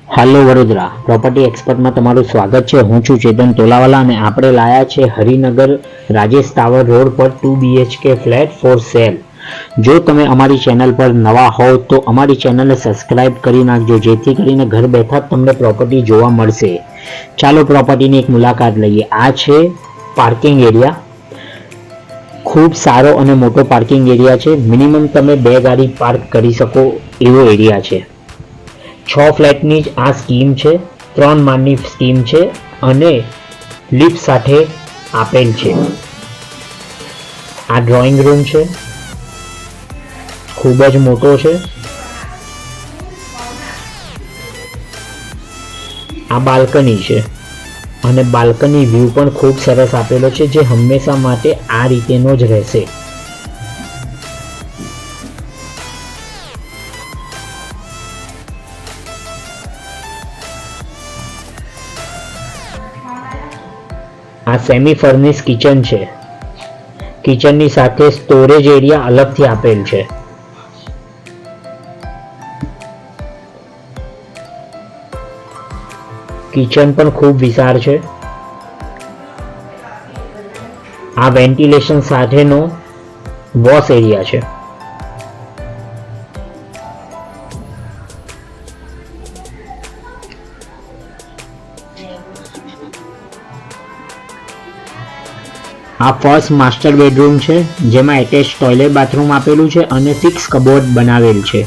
હાલો Vadodara property એક્સપર્ટમાં તમારું સ્વાગત છે। હું છું ચેતન તોલાવાલા અને આપણે લાયા છે હરિનગર રાજેશ ટાવર રોડ પર 2 BHK ફ્લેટ ફોર સેલ। જો તમે અમારી ચેનલ પર નવા હોવ તો અમારી ચેનલને સબસ્ક્રાઇબ કરી નાખજો, જેથી કરીને ઘર બેઠા તમને પ્રોપર્ટી જોવા મળશે। ચાલો પ્રોપર્ટીની એક મુલાકાત લઈએ। આ છે પાર્કિંગ એરિયા, ખૂબ સારો અને મોટો પાર્કિંગ એરિયા છે। મિનિમમ તમે 2 ગાડી પાર્ક કરી શકો એવો એરિયા છે। 6 ફ્લેટની જ આ સ્કીમ છે, 3 માળની સ્કીમ છે અને લિફ્ટ સાથે આપેલ છે। આ ડ્રોઈંગ રૂમ છે, ખૂબ જ મોટો છે। આ બાલ્કની છે અને બાલ્કની વ્યૂ પણ ખૂબ સરસ આપેલો છે, જે હંમેશા માટે આ રીતેનો જ રહેશે। આ સેમી ફર્નિશ કિચન છે। કિચનની સાથે સ્ટોરેજ એરિયા અલગથી આપેલ છે। કિચન પણ ખૂબ વિશાળ છે। આ વેન્ટિલેશન સાથેનો વોશ એરિયા છે। આ ફર્સ્ટ માસ્ટર બેડરૂમ છે, જેમાં એટેચ ટોયલેટ બાથરૂમ આપેલું છે અને 6 કબોર્ડ બનાવેલ છે।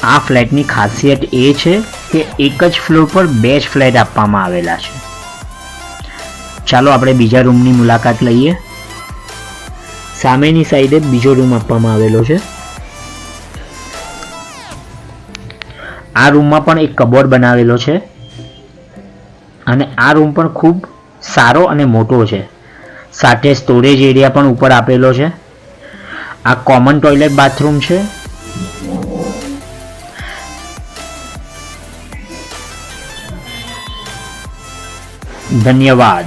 આ ફ્લેટની ખાસિયત એ છે કે એક જ ફ્લોર પર 2 જ ફ્લેટ આપવામાં આવેલા છે। ચાલો આપણે બીજા રૂમની મુલાકાત લઈએ। સામેની સાઈડે બીજો રૂમ આપવામાં આવેલો છે। આ રૂમમાં પણ એક કબોર્ડ બનાવેલો છે અને આ રૂમ પણ ખૂબ સારો અને મોટો છે, સાથે સ્ટોરેજ એરિયા પણ ઉપર આપેલો છે। આ કોમન ટોયલેટ બાથરૂમ છે। ધન્યવાદ।